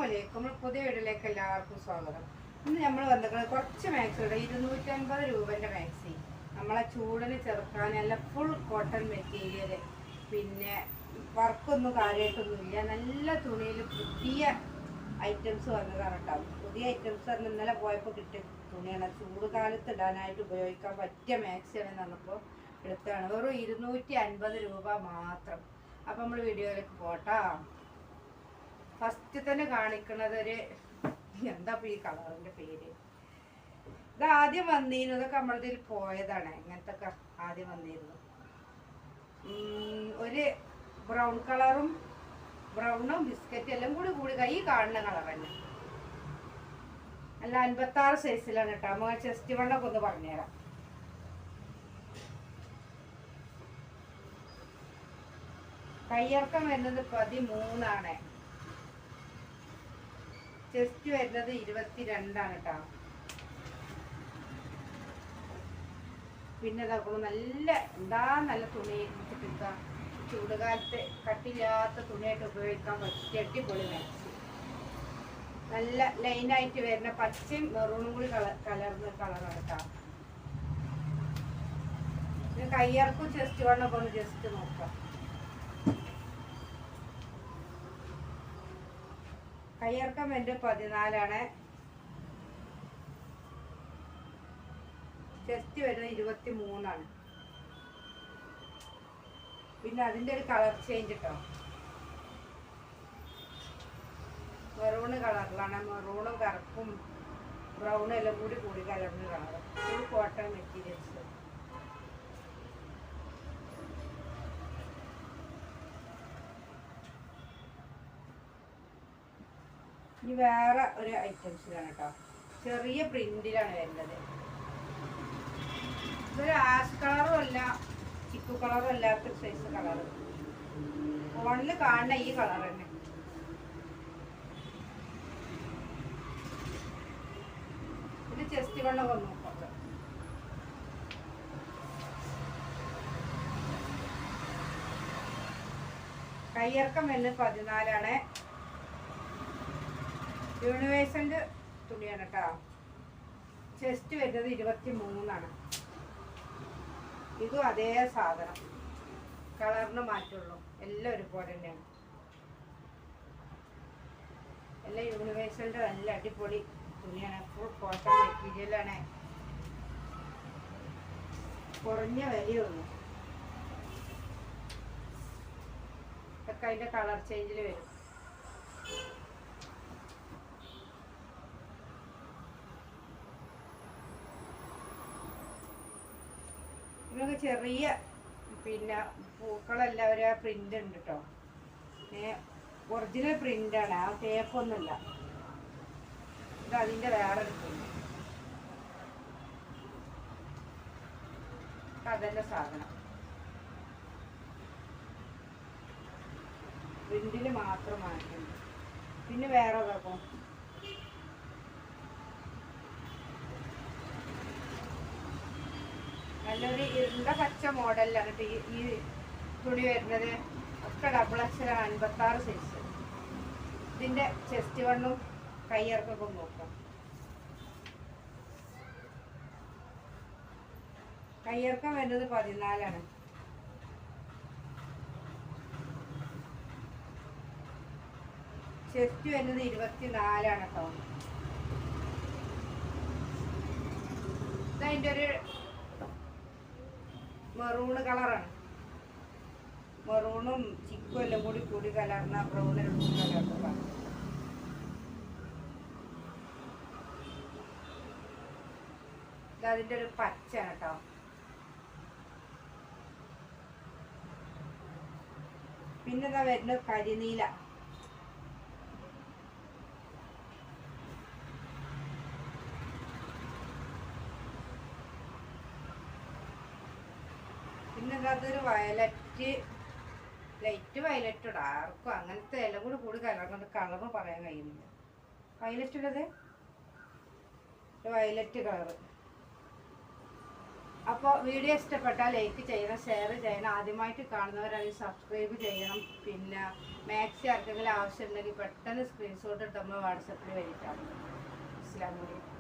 അസ്സലാമലൈക്കും. നമ്മൾ പുതിയ വീട്ടിലേക്ക് എല്ലാവർക്കും സ്വാഗതം. ഇന്ന് നമ്മൾ വന്നിരിക്കുന്നത് കുറച്ച് മാക്സിയുടെ 250 രൂപൻ്റെ മാക്സി. നമ്മളെ ചൂടിന് ചെറുക്കാൻ നല്ല ഫുൾ കോട്ടൺ മെറ്റീരിയൽ, പിന്നെ വർക്കൊന്നും കാര്യമായിട്ടൊന്നുമില്ല. നല്ല തുണിയിൽ പുതിയ ഐറ്റംസ് വന്നതാണ് കേട്ടോ. പുതിയ ഐറ്റംസ് പറഞ്ഞാൽ ഇന്നലെ പോയപ്പോൾ കിട്ടിയ തുണിയാണ്. ചൂട് കാലത്ത് ഇടാനായിട്ട് ഉപയോഗിക്കാൻ പറ്റിയ മാക്സിയാണെന്ന് പറഞ്ഞപ്പോൾ എടുത്താണ്. വെറും 250 രൂപ മാത്രം. അപ്പം നമ്മൾ വീഡിയോയിലേക്ക് പോട്ടാ. ഫസ്റ്റ് തന്നെ കാണിക്കുന്നത് ഒരു എന്താ ഈ കളറിന്റെ പേര്, ഇത് ആദ്യം വന്നിരുന്നു. ഇതൊക്കെ നമ്മളതിൽ പോയതാണ്. ഇങ്ങനത്തെ ആദ്യം വന്നിരുന്നു. ഒരു ബ്രൗൺ കളറും ബ്രൗണും ബിസ്ക്കറ്റ് എല്ലാം കൂടി ഈ കാണുന്ന കളർ തന്നെ. അല്ല 56 സൈസിലാണ് കേട്ടോ. നമ്മൾ ചെസ്റ്റ് വണ്ണൊക്കെ ഒന്ന് പറഞ്ഞുതരാം. കയ്യിറക്കം വരുന്നത് 13 ചെസ്റ്റ് വരുന്നത് 22 കേട്ടോ. പിന്നെ ഇതാക്കുമ്പോൾ നല്ല തുണി കിട്ടുക. ചൂടുകാലത്ത് കട്ടില്ലാത്ത തുണിയായിട്ട് ഉപയോഗിക്കാൻ പറ്റിയ അടിപൊളി മാക്സി. നല്ല ലൈനായിട്ട് വരുന്ന പച്ചയും മെറൂണും കൂടി കലർന്ന കളറാണ് കേട്ടോ. കയ്യിറക്കും ചെസ്റ്റ് വണ്ണൊക്കെ ഒന്ന് ജസ്റ്റ് നോക്കാം. കയ്യിറക്കം എൻ്റെ 14, ചെസ്റ്റ് വരുന്നത് 23. പിന്നെ അതിൻ്റെ ഒരു കളർ ചേഞ്ച് കേട്ടോ. മെറൂണ് കളറിലാണ്. മെറൂണും കറുപ്പും ബ്രൗണും എല്ലാം കൂടി കലർന്ന കളർ. Full cotton materials. ഇനി വേറെ ഒരു ഐറ്റംസിലാണ് കേട്ടോ. ചെറിയ പ്രിന്റിലാണ് വരുന്നത്. ഇതൊരു ആഷ് കളറും അല്ല ചിക്കു കളറും അല്ലാത്തൊരു സൈസ് കളർ. ഫോണിൽ കാണുന്ന ഈ കളർ തന്നെ. ഇത് ചെസ്റ്റ് വെള്ളം വന്നു നോക്കാം. കയ്യിറക്കം വരുന്നത് 14. യൂണിവേഴ്സലിൻ്റെ തുണിയാണ് കേട്ടോ. ചെസ്റ്റ് വരുന്നത് 23. ഇതും അതേ സാധനം, കളറിന് മാറ്റുള്ളൂ. എല്ലാം ഒരുപോലെ തന്നെയാണ്. എല്ലാം യൂണിവേഴ്സലിൻ്റെ നല്ല അടിപൊളി തുണിയാണ്. ഫുൾ കോട്ടൺ മെറ്റീരിയലാണ്. കുറഞ്ഞ വിലയുള്ളൂ. ഇതൊക്കെ അതിൻ്റെ കളർ ചേഞ്ചിൽ വരും. ഇതൊക്കെ ചെറിയ പിന്നെ പൂക്കളെല്ലാവരും പ്രിന്റ് ഉണ്ട് കേട്ടോ. ഒറിജിനൽ പ്രിന്റാണ്, ആ ടേപ്പൊന്നുമില്ല. ഇത് അതിൻ്റെ വേറെ പ്രിന്റ്. അതല്ല സാധനം, പ്രിന്റിൽ മാത്രം മാറ്റുന്നു. പിന്നെ വേറെ കേൾക്കും. നല്ലൊരു ഇരുണ്ട പച്ച മോഡലിലാണ് ഈ തുണി വരുന്നത്. ഒക്കെ ഡബിൾ എക്സൽ 56 സൈസ്. ഇതിൻ്റെ ചെസ്റ്റ് വണ്ണും കയ്യിറക്കൊക്കെ നോക്കാം. കയ്യിറക്കം വരുന്നത് 14. ചെസ്റ്റ് വരുന്നത് 24 കേട്ടോ. ഇതതിൻ്റെ ഒരു മെറൂണ് കളറാണ്. മെറൂണും ചിക്കും എല്ലാം കൂടി കലർന്ന ബ്രൗണ് കലർന്ന. ഇതിൻ്റെ ഒരു പച്ചയാണ് കേട്ടോ. പിന്നെ ഇതാ വരുന്നത് കരിനീല. പിന്നെ അതൊരു വയലറ്റ്, ലൈറ്റ് വയലറ്റ്, ഡാർക്കും അങ്ങനത്തെ എല്ലാം കൂടി കലർന്നത്. കളറ് പറയാൻ കഴിയുന്നില്ല. വയലറ്റ് ഉള്ളത് വയലറ്റ് കളറ്. അപ്പോൾ വീഡിയോ ഇഷ്ടപ്പെട്ടാൽ ലൈക്ക് ചെയ്യണം, ഷെയർ ചെയ്യണം. ആദ്യമായിട്ട് കാണുന്നവരാണെങ്കിൽ സബ്സ്ക്രൈബ് ചെയ്യണം. പിന്നെ മാക്സി ആർക്കെങ്കിലും ആവശ്യമുണ്ടെങ്കിൽ പെട്ടെന്ന് സ്ക്രീൻഷോട്ട് എടുത്ത് നമ്മൾ വാട്സപ്പിൽ വരിക്കാം. അസ്സലാമു അലൈക്കും.